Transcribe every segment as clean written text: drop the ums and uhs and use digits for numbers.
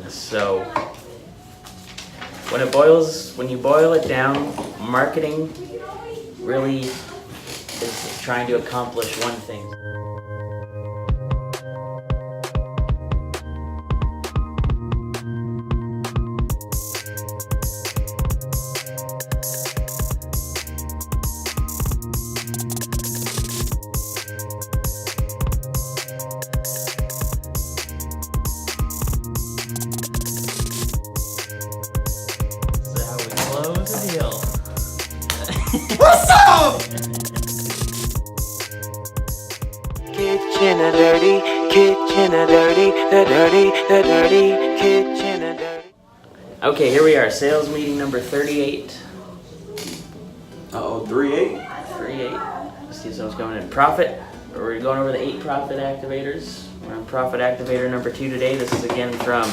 business. So when you boil it down, marketing really is trying to accomplish one thing. What's up? Kitchen a dirty, the dirty kitchen a dirty. Okay, here we are, sales meeting number 38. 38? 38. Let's see what's going in. Profit. We're going over the 8 profit activators. We're on profit activator number 2 today. This is again from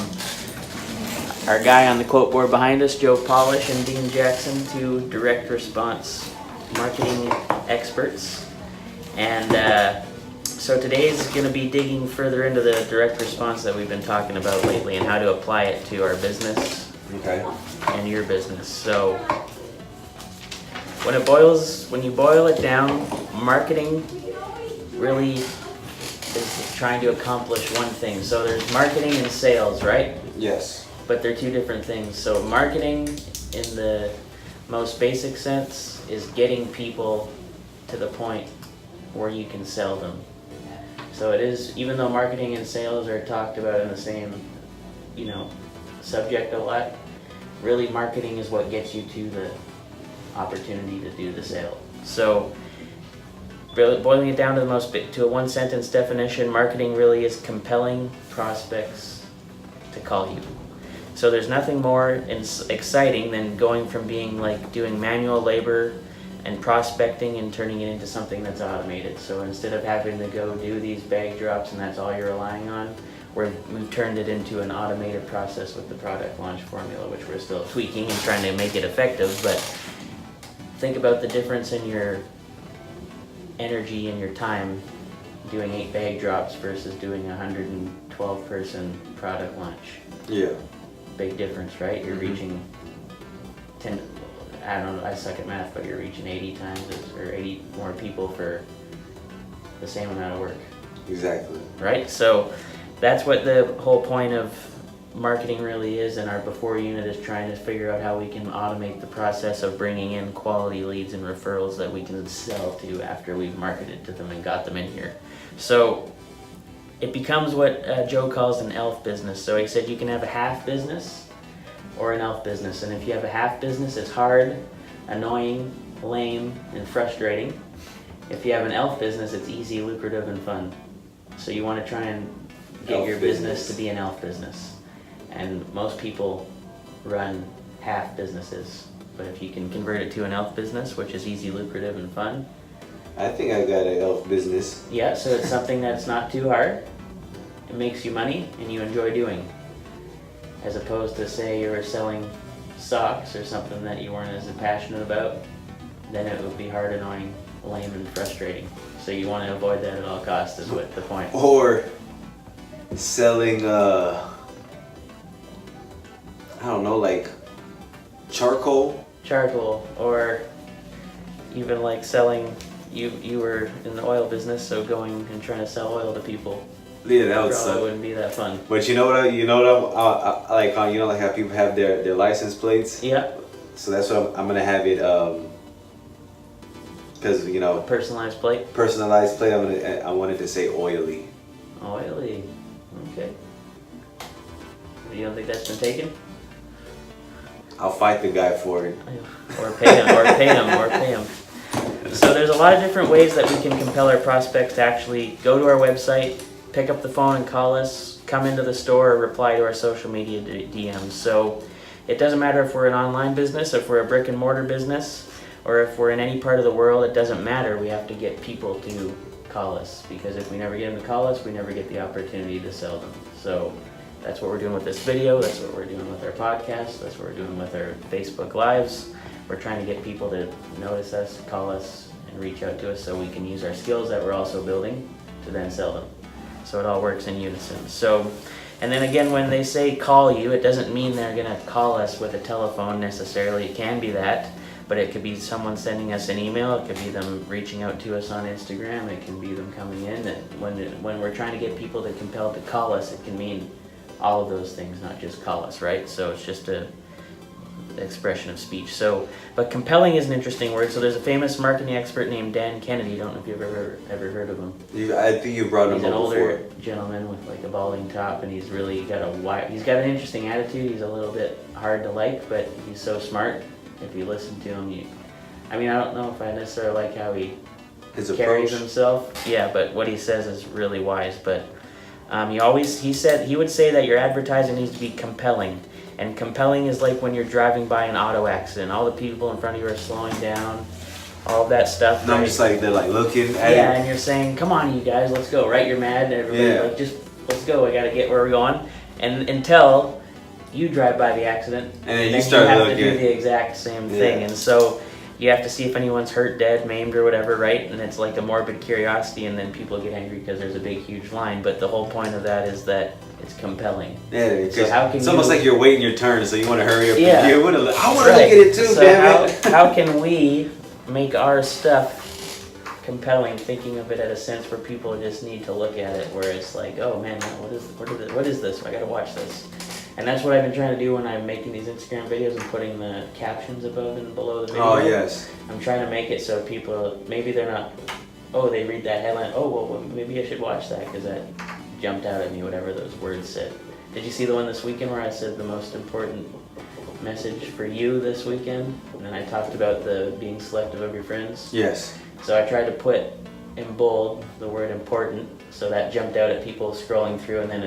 our guy on the quote board behind us, Joe Polish and Dean Jackson, 2 direct response marketing experts. And so today's going to be digging further into the direct response that we've been talking about lately and how to apply it to our business and your business. So when you boil it down, marketing really is trying to accomplish one thing. So there's marketing and sales, right? Yes. But they're 2 different things. So marketing in the most basic sense is getting people to the point where you can sell them. So it is, even though marketing and sales are talked about in the same, subject a lot, really marketing is what gets you to the opportunity to do the sale. So boiling it down to to a 1-sentence definition, marketing really is compelling prospects to call you. So there's nothing more exciting than going from being like doing manual labor and prospecting and turning it into something that's automated. So instead of having to go do these bag drops and that's all you're relying on, we've turned it into an automated process with the product launch formula, which we're still tweaking and trying to make it effective. But think about the difference in your energy and your time doing 8 bag drops versus doing a 112 person product launch. Yeah. Big difference, right? You're reaching 10, I don't know, I suck at math, but you're reaching 80 times or 80 more people for the same amount of work. Exactly. Right? So that's what the whole point of marketing really is, and our before unit is trying to figure out how we can automate the process of bringing in quality leads and referrals that we can sell to after we've marketed to them and got them in here. So it becomes what Joe calls an elf business. So he said you can have a half business or an elf business. And if you have a half business, it's hard, annoying, lame, and frustrating. If you have an elf business, it's easy, lucrative, and fun. So you want to try and get your business to be an elf business. And most people run half businesses. But if you can convert it to an elf business, which is easy, lucrative, and fun. I think I got an elf business. Yeah, so it's something that's not too hard. It makes you money and you enjoy doing. As opposed to, say, you were selling socks or something that you weren't as passionate about, then it would be hard, annoying, lame, and frustrating. So you want to avoid that at all costs is what the point. Or selling, I don't know, like charcoal? Charcoal, or even like selling, you were in the oil business, so going and trying to sell oil to people. Yeah, that would probably suck. wouldn't be that fun. But you know what? I like like how people have their license plates. Yeah. So that's what I'm gonna have it. Because Personalized plate. personalized plate. I wanted to say oily. Oily. Okay. You don't think that's been taken? I'll fight the guy for it. Or pay him. So there's a lot of different ways that we can compel our prospects to actually go to our website, pick up the phone and call us, come into the store, or reply to our social media DMs. So it doesn't matter if we're an online business, if we're a brick and mortar business, or if we're in any part of the world, it doesn't matter. We have to get people to call us, because if we never get them to call us, we never get the opportunity to sell them. So that's what we're doing with this video, that's what we're doing with our podcast, that's what we're doing with our Facebook Lives. We're trying to get people to notice us, call us, and reach out to us so we can use our skills that we're also building to then sell them. So it all works in unison. So And then again, when they say call you, it doesn't mean they're gonna call us with a telephone necessarily. It can be that, but it could be someone sending us an email. It could be them reaching out to us on Instagram. It can be them coming in. And when we're trying to get people to compel to call us, it can mean all of those things, not just call us, right? So it's just a expression of speech. So, but compelling is an interesting word. So there's a famous marketing expert named Dan Kennedy. Don't know if you've ever heard of him. I think you brought him He's up an older before. gentleman with like a balding top, and he's really got he's got an interesting attitude. He's a little bit hard to like, but he's so smart. If you listen to him, I don't know if I necessarily like how he carries himself. Yeah, but what he says is really wise. But he would say that your advertising needs to be compelling. And compelling is like when you're driving by an auto accident. All the people in front of you are slowing down, all of that stuff. No, right? I'm just like, they're like looking at Yeah, it. and you're saying, come on, you guys, let's go, right? You're mad, and everybody's like, just, let's go, I gotta get where we're going. And until you drive by the accident, And then you start have looking. to do the exact same thing. Yeah. And so you have to see if anyone's hurt, dead, maimed, or whatever, right? And it's like a morbid curiosity, and then people get angry because there's a big, huge line. But the whole point of that is that it's compelling. Yeah, because So how can it's almost you- like you're waiting your turn, so you want to hurry up. Yeah. I want to look Right. at it too, So damn it. how can we make our stuff compelling, thinking of it at a sense where people just need to look at it, where it's like, oh man, what is this? I gotta watch this. And that's what I've been trying to do when I'm making these Instagram videos and putting the captions above and below the video. Oh, yes. I'm trying to make it so people, maybe they're not, they read that headline, well, maybe I should watch that because that jumped out at me, whatever those words said. Did you see the one this weekend where I said the most important message for you this weekend? And then I talked about the being selective of your friends. Yes. So I tried to put in bold the word important, so that jumped out at people scrolling through, and then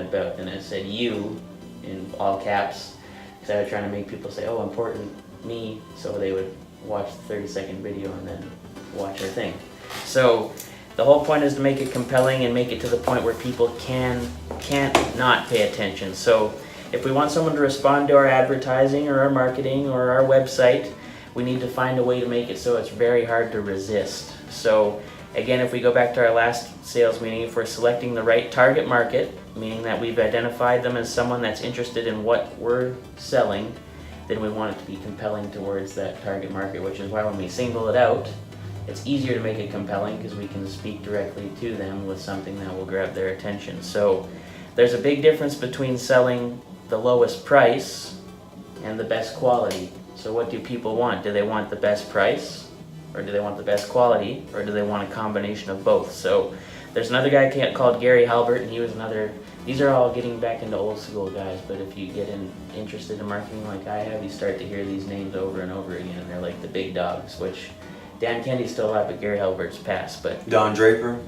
it said you in all caps, because I was trying to make people say, oh, important, me, so they would watch the 30-second video and then watch our thing. So the whole point is to make it compelling and make it to the point where people can't not pay attention. So if we want someone to respond to our advertising or our marketing or our website, we need to find a way to make it so it's very hard to resist. So again, if we go back to our last sales meeting, if we're selecting the right target market, meaning that we've identified them as someone that's interested in what we're selling, then we want it to be compelling towards that target market, which is why when we single it out, it's easier to make it compelling because we can speak directly to them with something that will grab their attention. So there's a big difference between selling the lowest price and the best quality. So what do people want? Do they want the best price, or do they want the best quality, or do they want a combination of both? So there's another guy called Gary Halbert, and he was another. These are all getting back into old school guys, but if you get interested in marketing like I have, you start to hear these names over and over again, and they're like the big dogs, which Dan Kennedy's still alive, but Gary Halbert's passed. But Don Draper,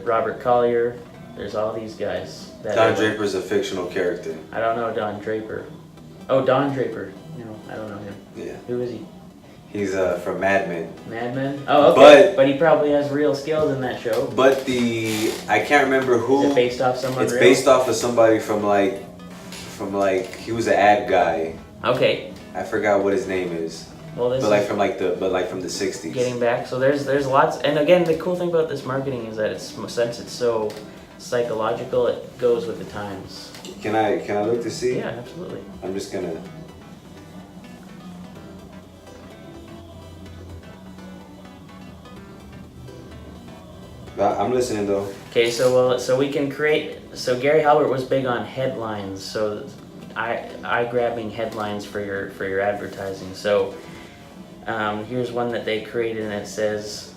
Robert Collier, there's all these guys. Don Draper's a fictional character. I don't know Don Draper. Oh, Don Draper. No, I don't know him. Yeah. Who is he? He's from Mad Men. Mad Men? Oh, okay. But- But he probably has real skills in that show. But I can't remember who. Is it based off someone It's real? based off of somebody from he was an ad guy. Okay. I forgot what his name is. Well, this But is from the 60s. getting back. So there's lots. And again, the cool thing about this marketing is that since it's so psychological, it goes with the times. Can I look to see? Yeah, absolutely. I'm just gonna. I'm listening though. Okay, so we can create. So Gary Halbert was big on headlines. So eye grabbing headlines for your advertising. So here's one that they created, and it says,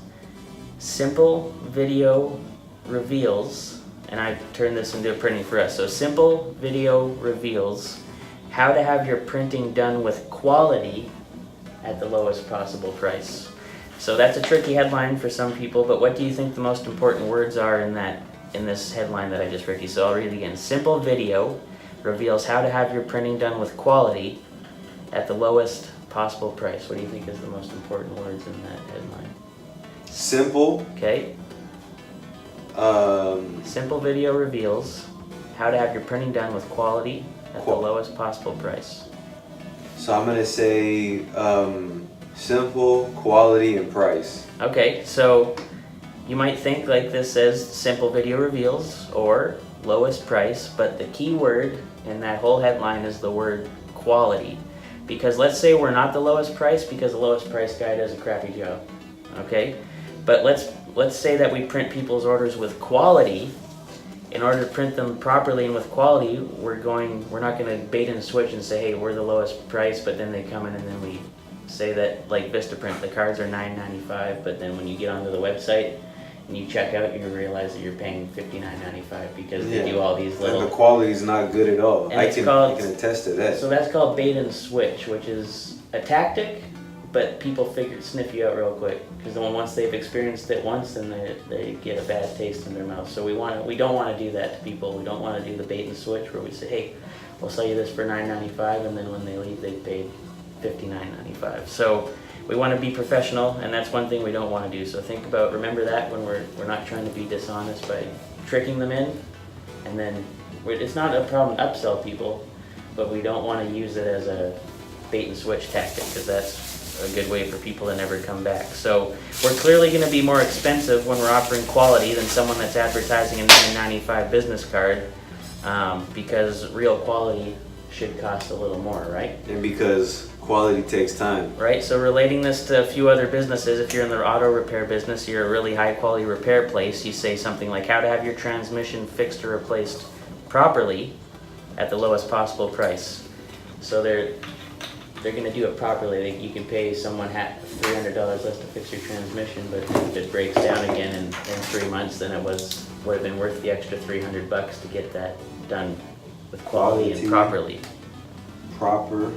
"Simple video reveals." And I turned this into a printing for us. So simple video reveals how to have your printing done with quality at the lowest possible price. So that's a tricky headline for some people, but what do you think the most important words are in this headline that I just read you? So I'll read it again. Simple video reveals how to have your printing done with quality at the lowest possible price. What do you think is the most important words in that headline? Simple. Okay. Simple video reveals how to have your printing done with quality at the lowest possible price. So I'm gonna say simple, quality, and price. Okay, so you might think like this says simple video reveals, or lowest price, but the key word in that whole headline is the word quality. Because let's say we're not the lowest price because the lowest price guy does a crappy job, okay? But let's say that we print people's orders with quality. In order to print them properly and with quality, we're not going to bait and switch and say, hey, we're the lowest price, but then they come in and then we say that, like Vistaprint, the cards are $9.95, but then when you get onto the website and you check out, you realize that you're paying $59.95 because they do all these little... And the quality is not good at all. And I can attest to that. So that's called bait and switch, which is a tactic, but people sniff you out real quick, because then once they've experienced it once, then they get a bad taste in their mouth. So we don't want to do that to people. We don't want to do the bait and switch where we say, hey, we'll sell you this for $9.95, and then when they leave, they paid $59.95. So we want to be professional, and that's one thing we don't want to do. So remember that when we're not trying to be dishonest by tricking them in, and then it's not a problem to upsell people, but we don't want to use it as a bait and switch tactic, because that's a good way for people to never come back. So we're clearly going to be more expensive when we're offering quality than someone that's advertising a $9.95 business card, because real quality should cost a little more, right? And because quality takes time. Right, so relating this to a few other businesses, if you're in the auto repair business, you're a really high quality repair place, you say something like how to have your transmission fixed or replaced properly at the lowest possible price. So they're going to do it properly. You can pay someone $300 less to fix your transmission, but if it breaks down again in 3 months, then it would have been worth the extra $300 to get that done with quality and properly. Proper.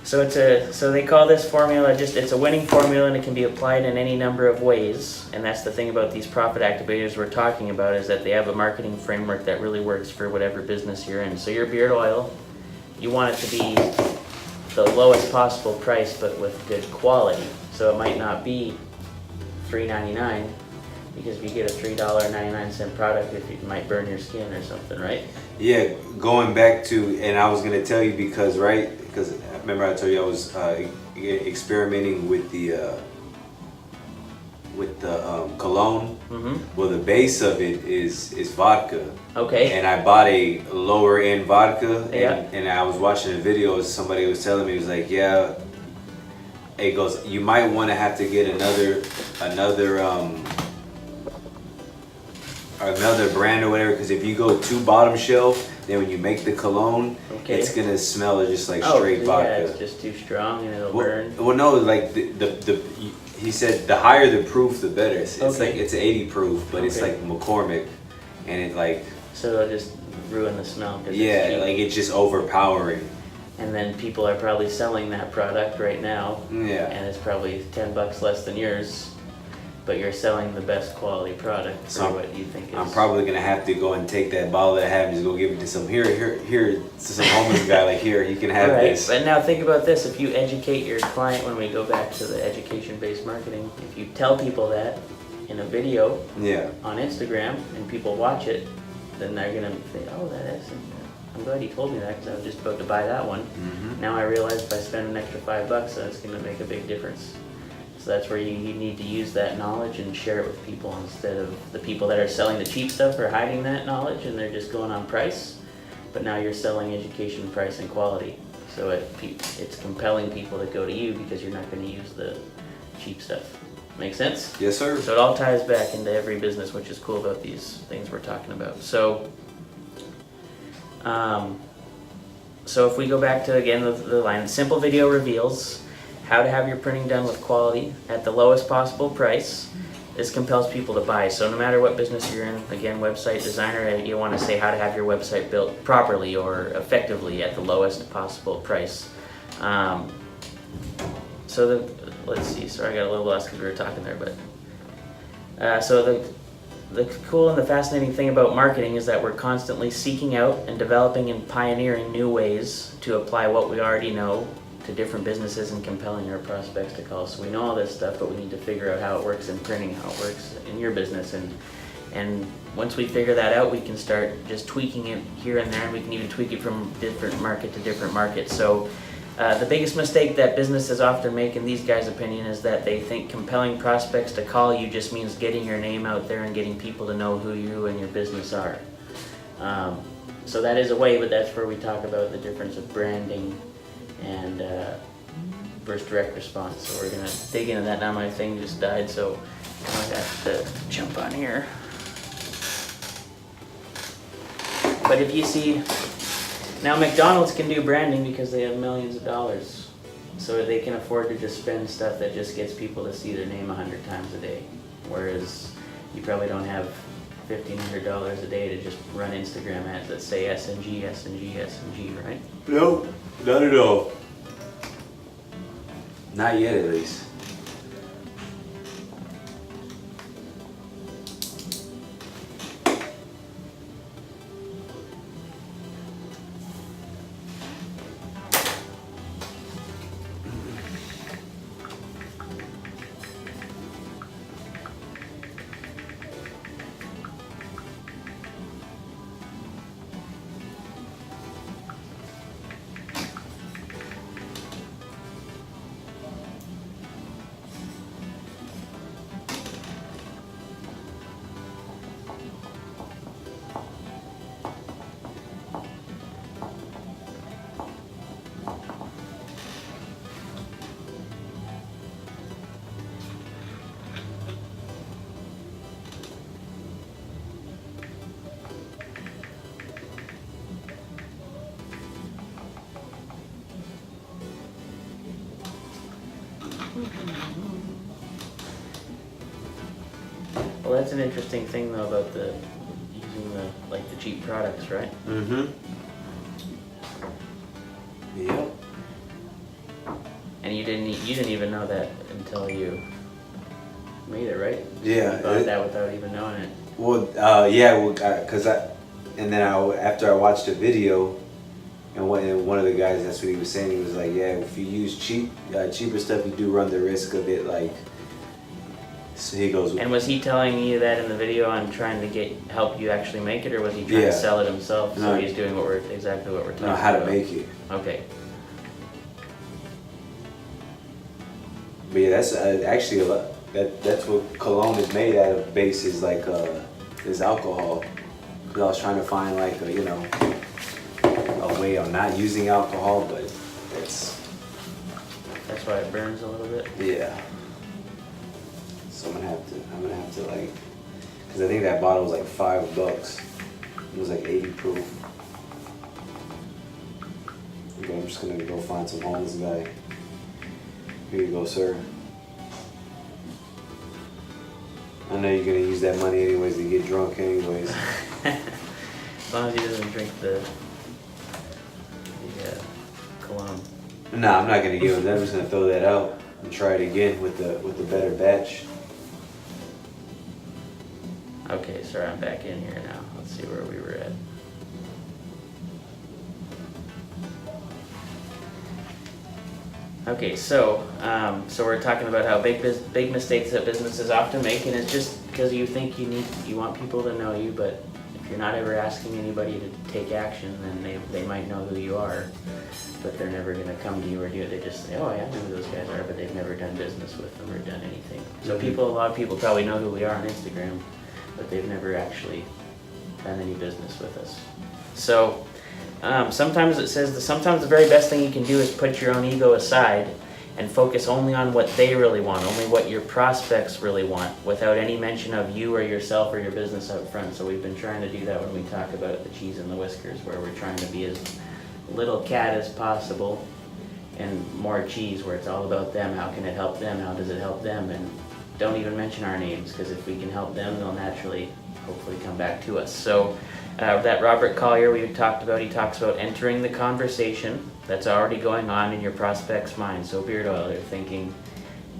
So they call this formula it's a winning formula, and it can be applied in any number of ways. And that's the thing about these profit activators we're talking about, is that they have a marketing framework that really works for whatever business you're in. So your beard oil, you want it to be the lowest possible price, but with good quality. So it might not be $3.99, because if you get a $3.99 product, it might burn your skin or something, right? Yeah, going back to, and I was gonna tell you because remember I told you I was experimenting with the cologne. Mm-hmm. Well, the base of it is vodka. Okay. And I bought a lower end vodka, Yeah. and I was watching a video. Somebody was telling me, it was like, yeah. It goes, you might want to have to get another brand or whatever, because if you go too bottom shelf, then when you make the cologne, it's gonna smell just like straight vodka. Yeah, it's just too strong and it'll burn. Well, no, like he said the higher the proof, the better. It's like it's 80 proof, but it's like McCormick, and it like. So it'll just ruin the smell. Yeah, like it's just overpowering. And then people are probably selling that product right now. Yeah. And it's probably $10 less than yours, but you're selling the best quality product for what you think is. I'm probably gonna have to go and take that bottle that I have and just go give it to some to some homeless guy. Like, here, you can have this. But now think about this: if you educate your client, when we go back to the education-based marketing, if you tell people that in a video on Instagram and people watch it, then they're gonna say, "Oh, that is." I'm glad he told me that, because I was just about to buy that one. Mm-hmm. Now I realize if I spend an extra $5, that's going to make a big difference. So that's where you need to use that knowledge and share it with people, instead of the people that are selling the cheap stuff are hiding that knowledge and they're just going on price. But now you're selling education, price, and quality. So it's compelling people to go to you because you're not going to use the cheap stuff. Make sense? Yes, sir. So it all ties back into every business, which is cool about these things we're talking about. So if we go back to, again, the line, simple video reveals how to have your printing done with quality at the lowest possible price. This compels people to buy. So no matter what business you're in, again, website designer, you want to say how to have your website built properly or effectively at the lowest possible price. Let's see, sorry I got a little lost because we were talking there, but the cool and the fascinating thing about marketing is that we're constantly seeking out and developing and pioneering new ways to apply what we already know to different businesses and compelling our prospects to call. So we know all this stuff, but we need to figure out how it works in printing, how it works in your business. And once we figure that out, we can start just tweaking it here and there. We can even tweak it from different market to different market. So the biggest mistake that businesses often make, in these guys' opinion, is that they think compelling prospects to call you just means getting your name out there and getting people to know who you and your business are. So that is a way, but that's where we talk about the difference of branding and versus direct response. So we're gonna dig into that. Now my thing just died, so I have to jump on here. But if you see, now McDonald's can do branding because they have millions of dollars. So they can afford to just spend stuff that just gets people to see their name 100 times a day. Whereas you probably don't have $1,500 a day to just run Instagram ads that say SNG, SNG, SNG, right? No, not at all. Not yet, at least. Well, that's an interesting thing though about the using the cheap products, right? Mm-hmm. Yep. And you didn't even know that until you made it, right? Yeah. You bought that without even knowing it. Well, yeah, well, after I watched the video, and one of the guys, that's what he was saying. He was like, yeah, if you use cheaper stuff, you do run the risk of it, like. So he goes. And was he telling you that in the video on trying to help you actually make it, or was he trying to sell it himself? So he's doing exactly what we're talking about. How to make it. Okay. But yeah, that's actually a lot. That's what cologne is made out of. Base is like is alcohol. Because I was trying to find like a way of not using alcohol, but that's why it burns a little bit. Yeah. So I'm gonna have to like, because I think that bottle was like $5. It was like 80 proof. Okay, I'm just gonna go find some homeless guy. Here you go, sir. I know you're gonna use that money anyways to get drunk anyways. As long as he doesn't drink the cologne. Nah, I'm not gonna give him that. I'm just gonna throw that out and try it again with the better batch. Okay, sorry, I'm back in here now. Let's see where we were at. Okay, so we're talking about how big mistakes that businesses often make, and it's just because you think you want people to know you, but if you're not ever asking anybody to take action, then they might know who you are, but they're never going to come to you or do it. They just say, oh yeah, I know who those guys are, but they've never done business with them or done anything. So a lot of people probably know who we are on Instagram, but they've never actually done any business with us. So sometimes it says sometimes the very best thing you can do is put your own ego aside and focus only on what they really want, only what your prospects really want, without any mention of you or yourself or your business up front. So we've been trying to do that when we talk about the cheese and the whiskers, where we're trying to be as little cat as possible and more cheese, where it's all about them. How can it help them? How does it help them? And don't even mention our names, because if we can help them, they'll naturally hopefully come back to us. So that Robert Collier we talked about, he talks about entering the conversation that's already going on in your prospect's mind. So beard oil, they're thinking,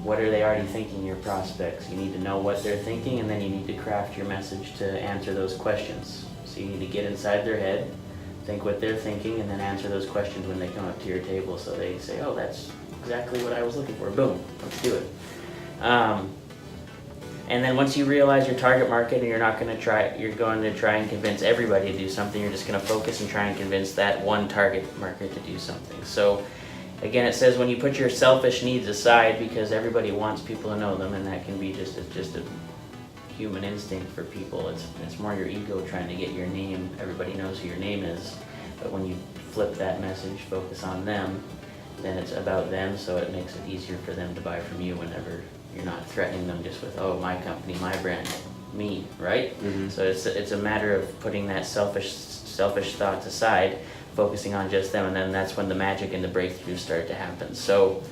what are they already thinking, your prospects? You need to know what they're thinking, and then you need to craft your message to answer those questions. So you need to get inside their head, think what they're thinking, and then answer those questions when they come up to your table, so they say, oh, that's exactly what I was looking for. Boom, let's do it. And then once you realize your target market, and you're going to try and convince everybody to do something, you're just going to focus and try and convince that one target market to do something. So again, it says when you put your selfish needs aside, because everybody wants people to know them, and that can be just a human instinct for people. It's more your ego trying to get your name. Everybody knows who your name is, but when you flip that message, focus on them, then it's about them, so it makes it easier for them to buy from you whenever you're not threatening them just with, oh, my company, my brand, me, right? Mm-hmm. So it's a matter of putting that selfish thoughts aside, focusing on just them, and then that's when the magic and the breakthroughs start to happen. So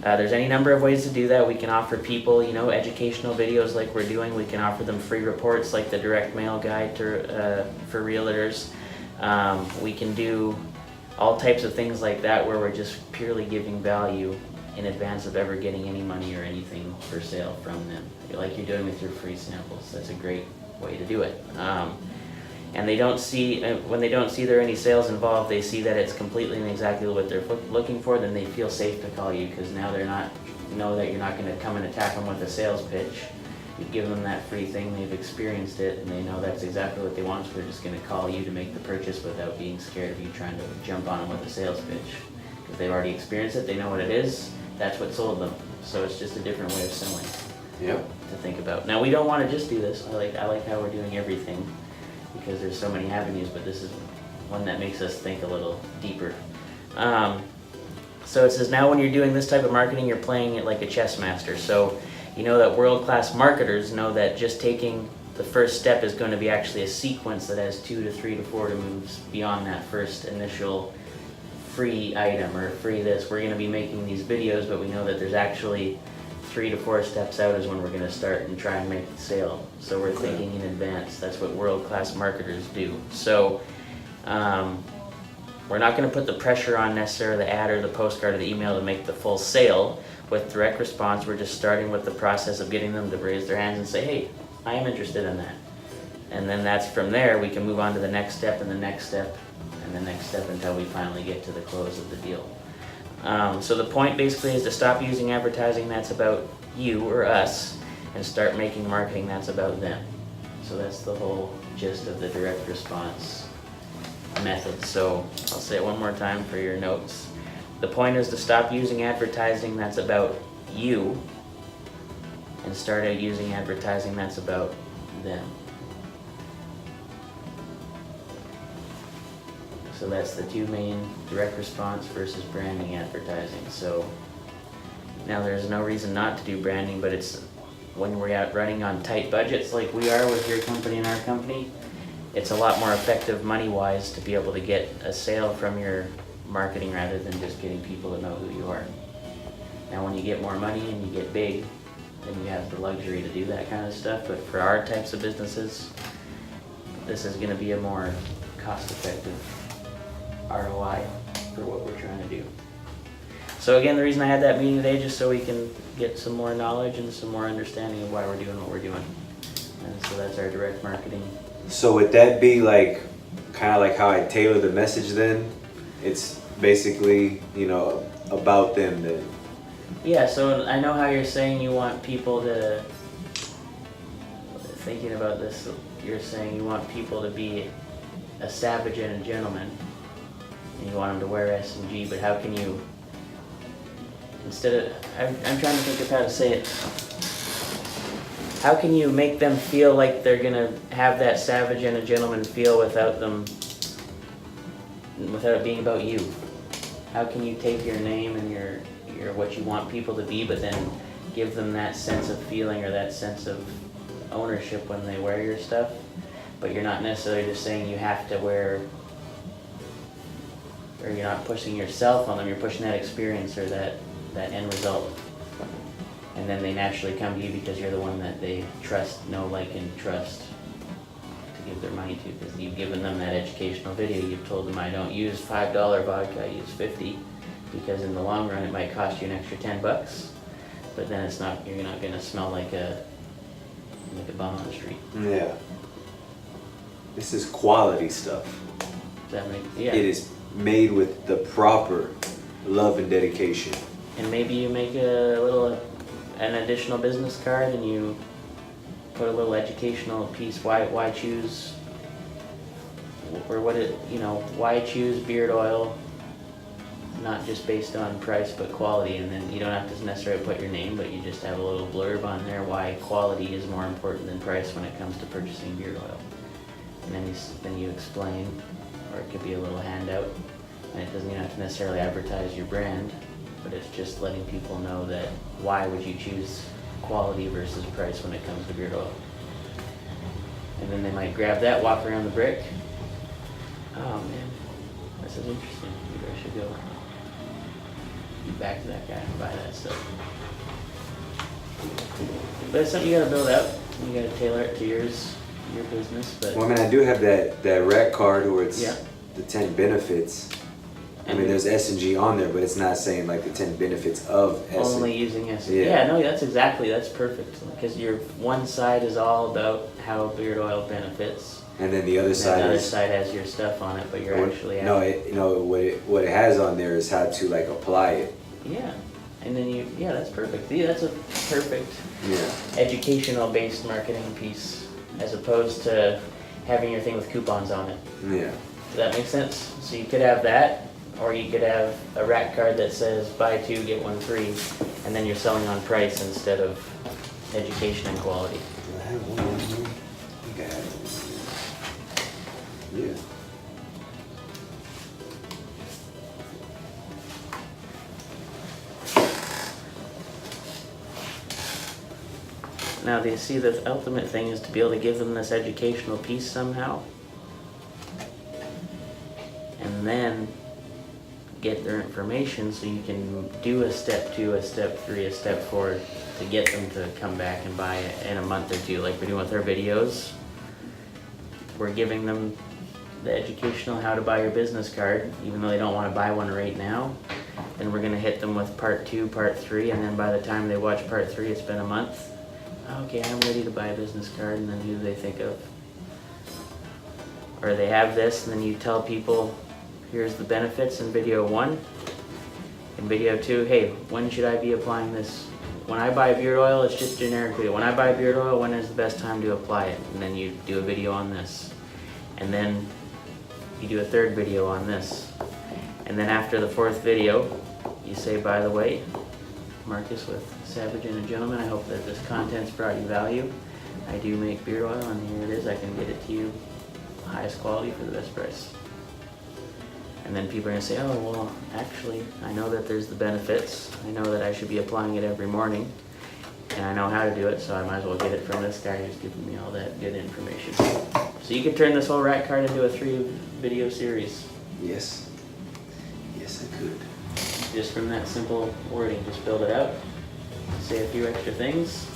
there's any number of ways to do that. We can offer people, educational videos like we're doing. We can offer them free reports like the direct mail guide for realtors. We can do all types of things like that where we're just purely giving value in advance of ever getting any money or anything for sale from them, like you're doing with your free samples. That's a great way to do it. And they don't see, when they don't see there are any sales involved, they see that it's completely and exactly what they're looking for, then they feel safe to call you, because now know that you're not going to come and attack them with a sales pitch. You've given them that free thing, they've experienced it, and they know that's exactly what they want, so they're just going to call you to make the purchase without being scared of you trying to jump on them with a sales pitch. Because they've already experienced it, they know what it is, that's what sold them. So it's just a different way of selling. Yep. To think about. Now, we don't want to just do this. I like how we're doing everything, because there's so many avenues, but this is one that makes us think a little deeper. So it says, now when you're doing this type of marketing, you're playing it like a chess master. So you know that world-class marketers know that just taking the first step is going to be actually a sequence that has 2 to 3 to 4 moves beyond that first initial free item or free this. We're going to be making these videos, but we know that there's actually 3 to 4 steps out is when we're going to start and try and make the sale. So we're thinking in advance. That's what world-class marketers do. So we're not going to put the pressure on necessarily the ad or the postcard or the email to make the full sale. With direct response, we're just starting with the process of getting them to raise their hands and say, hey, I am interested in that. And then that's from there, we can move on to the next step and the next step and the next step until we finally get to the close of the deal. So the point basically is to stop using advertising that's about you or us and start making marketing that's about them. So that's the whole gist of the direct response method. So I'll say it one more time for your notes. The point is to stop using advertising that's about you and start using advertising that's about them. So that's the two main, direct response versus branding advertising. So now there's no reason not to do branding, but it's when we're out running on tight budgets like we are with your company and our company, it's a lot more effective money-wise to be able to get a sale from your marketing rather than just getting people to know who you are. Now when you get more money and you get big, then you have the luxury to do that kind of stuff, but for our types of businesses, this is going to be a more cost-effective ROI for what we're trying to do. So again, the reason I had that meeting today, just so we can get some more knowledge and some more understanding of why we're doing what we're doing. And so that's our direct marketing. So would that be like, kind of like how I tailor the message then? It's basically, about them then. Yeah, so I know how you're saying you want people to, thinking about this, you're saying you want people to be a savage and a gentleman, and you want them to wear S&G, but how can you, instead of, I'm trying to think of how to say it, how can you make them feel like they're going to have that savage and a gentleman feel without it being about you? How can you take your name and your what you want people to be, but then give them that sense of feeling or that sense of ownership when they wear your stuff, but you're not necessarily just saying you have to wear, or you're not pushing yourself on them, you're pushing that experience or that end result. And then they naturally come to you because you're the one that they trust, know, like, and trust to give their money to, because you've given them that educational video. You've told them, I don't use $5 vodka, I use 50, because in the long run it might cost you an extra $10, but then you're not going to smell like a bum on the street. Yeah. This is quality stuff. Does that make, yeah. It is made with the proper love and dedication. And maybe you make an additional business card and you put a little educational piece, why choose, or why choose beard oil not just based on price but quality, and then you don't have to necessarily put your name, but you just have a little blurb on there why quality is more important than price when it comes to purchasing beard oil. And then you explain, or it could be a little handout, and it doesn't even have to necessarily advertise your brand, but it's just letting people know that why would you choose quality versus price when it comes to beard oil. And then they might grab that, walk around the brick. Oh man, this is interesting. Maybe I should go back to that guy and buy that stuff. But it's something you gotta build out. You gotta tailor it to your business. But Well, I mean, I do have that rack card where it's Yeah. the 10 benefits. I mean, And- there's S&G on there, but it's not saying like the 10 benefits of S&G. only using S. Yeah. Yeah, no, that's perfect. Because your one side is all about how beard oil benefits. And then the other And side the other is side has your stuff on it, but you're actually no, what it has on there is how to like apply it. Yeah, and then that's perfect. See, that's a perfect Yeah. educational based marketing piece as opposed to having your thing with coupons on it. Yeah. Does that make sense? So you could have that, or you could have a rack card that says buy two, get one free, and then you're selling on price instead of education and quality. Do I have one on here? I think I have one. Yeah. Now, do you see the ultimate thing is to be able to give them this educational piece somehow? And then get their information so you can do a step 2, a step 3, a step 4 to get them to come back and buy it in a month or two, like we're doing with our videos. We're giving them the educational how to buy your business card, even though they don't want to buy one right now. Then we're going to hit them with part 2, part 3, and then by the time they watch part 3, it's been a month. Okay, I'm ready to buy a business card, and then who do they think of? Or they have this, and then you tell people, here's the benefits in video 1. In video 2, hey, when should I be applying this? When I buy beard oil, it's just generically, when I buy beard oil, when is the best time to apply it? And then you do a video on this. And then you do a third video on this. And then after the 4th video, you say, by the way, Marcus with Savage and a Gentleman, I hope that this content's brought you value. I do make beard oil, and here it is. I can get it to you highest quality for the best price. And then people are gonna say, oh, well, actually, I know that there's the benefits. I know that I should be applying it every morning, and I know how to do it, so I might as well get it from this guy who's giving me all that good information. So you could turn this whole rack card into a 3-video series. Yes. Yes, I could. Just from that simple wording, just build it out, say a few extra things.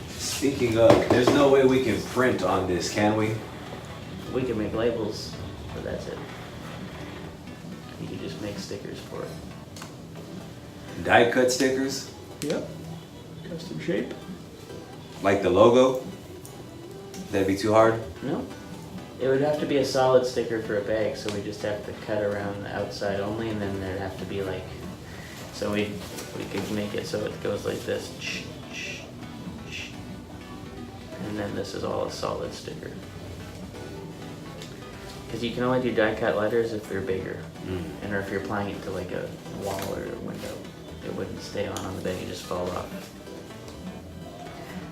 Speaking of, there's no way we can print on this, can we? We can make labels, but that's it. You can just make stickers for it. Die cut stickers? Yep. Custom shape? Like the logo? That'd be too hard? No. It would have to be a solid sticker for a bag, so we just have to cut around the outside only, and then there'd have to be like, so we could make it so it goes like this. And then this is all a solid sticker. Because you can only do die cut letters if they're bigger. And or if you're applying it to like a wall or a window, it wouldn't stay on the bag, it just fall off.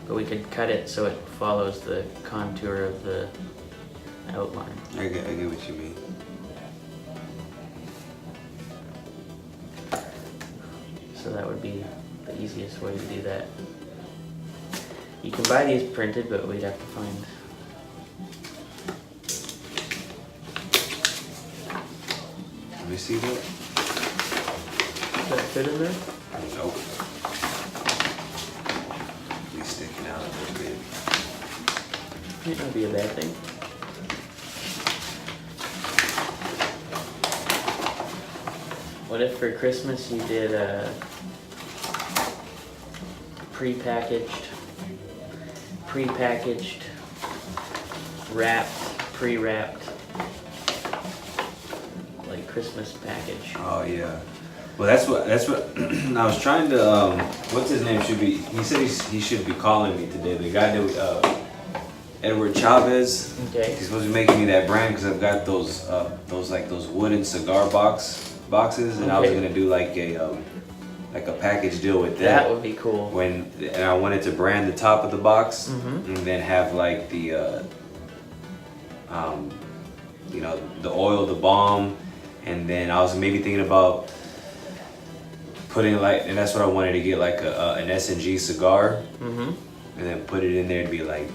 But we could cut it so it follows the contour of the outline. I get what you mean. So that would be the easiest way to do that. You can buy these printed, but we'd have to find. Let me see that. Does that fit in there? Nope. He's sticking out a little bit. Might not be a bad thing. What if for Christmas you did a pre-packaged, wrapped, pre-wrapped, like Christmas package? Oh yeah. Well, that's what I was trying to. What's his name? Should be. He said he should be calling me today. The guy that Edward Chavez. Okay. He's supposed to be making me that brand because I've got those wooden cigar box boxes, and I was Okay. gonna do like a package deal with That that. would be cool. And I wanted to brand the top of the box, Mhm. and then have like the you know, the oil, the balm, and then I was maybe thinking about putting like, and that's what I wanted to get, like an S&G cigar, Mm-hmm. and then put it in there to be like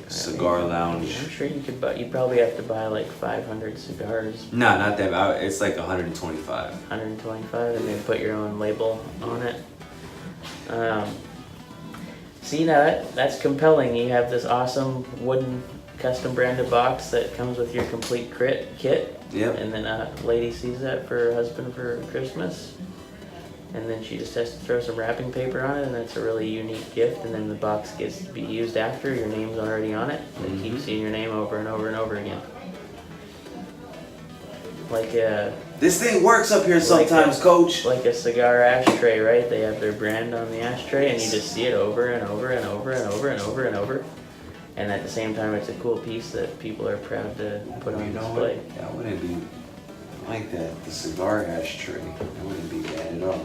cigar lounge. I'm sure you could buy. You probably have to buy like 500 cigars, No, not that. It's like 125. 125, and then put your own label on it. See, now that's compelling. You have this awesome wooden custom branded box that comes with your complete kit. Yep. And then a lady sees that for her husband for Christmas. And then she just has to throw some wrapping paper on it, and it's a really unique gift. And then the box gets to be used after. Your name's already on it. They keep seeing your name over and over and over again. Like a This thing works up here sometimes, Coach. like a cigar ashtray, right? They have their brand on the ashtray, and you just see it over and over and over and over and over and over. And at the same time, it's a cool piece that people are proud to put on You know display. what? That wouldn't be like that. The cigar ashtray. That wouldn't be bad at all.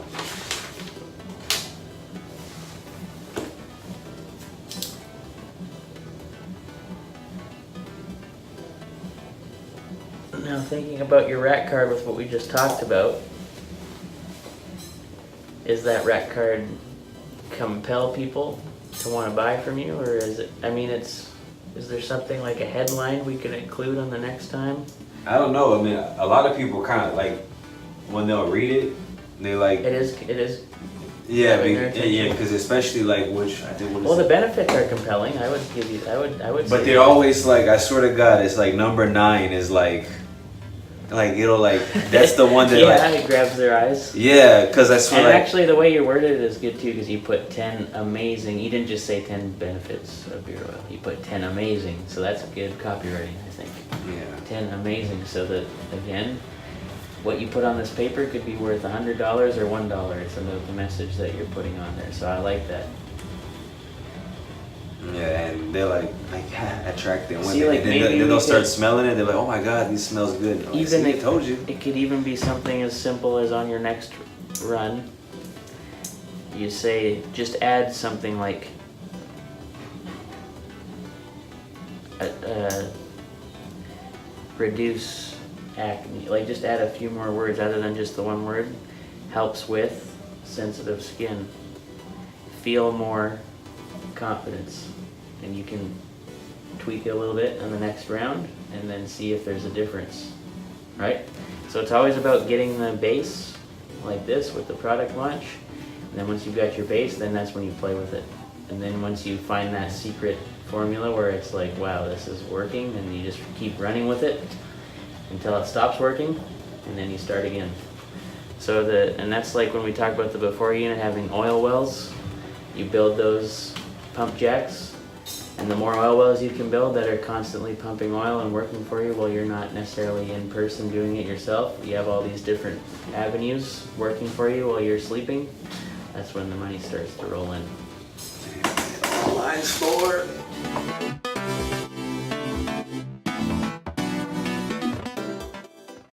Now, thinking about your rack card with what we just talked about, is that rack card compel people to want to buy from you, or is it? I mean, is there something like a headline we can include on the next time? I don't know. I mean, a lot of people kind of like when they'll read it, they like. It is. Yeah, Having their attention. because especially like which I think. Well, the benefits are compelling. I would give you. I would. But say they're always like, I swear to God, it's like number 9 is like it'll like that's the one that yeah, like. it grabs their eyes. Yeah, because I swear And like. actually, the way you worded it is good too, because you put 10 amazing. You didn't just say 10 benefits of beer oil. You put 10 amazing. So that's good copywriting, I think. Yeah. 10 amazing. So that again, what you put on this paper could be worth $100 or $1. It's about the message that you're putting on there. So I like that. Yeah, and they're like attractive. When See, they, like, and maybe then we they'll start could- smelling it. They're like, oh my God, this smells good. I'm like, Even see, I if- told you. It could even be something as simple as on your next run, you say, just add something like reduce acne, like just add a few more words other than just the one word, helps with sensitive skin, feel more confidence, and you can tweak it a little bit on the next round and then see if there's a difference, right? So it's always about getting the base like this with the product launch, and then once you've got your base, then that's when you play with it. And then once you find that secret formula where it's like, wow, this is working, and you just keep running with it until it stops working, and then you start again. So and that's like when we talk about the before unit having oil wells, you build those pump jacks, and the more oil wells you can build that are constantly pumping oil and working for you while you're not necessarily in person doing it yourself, you have all these different avenues working for you while you're sleeping, that's when the money starts to roll in. Lines forward.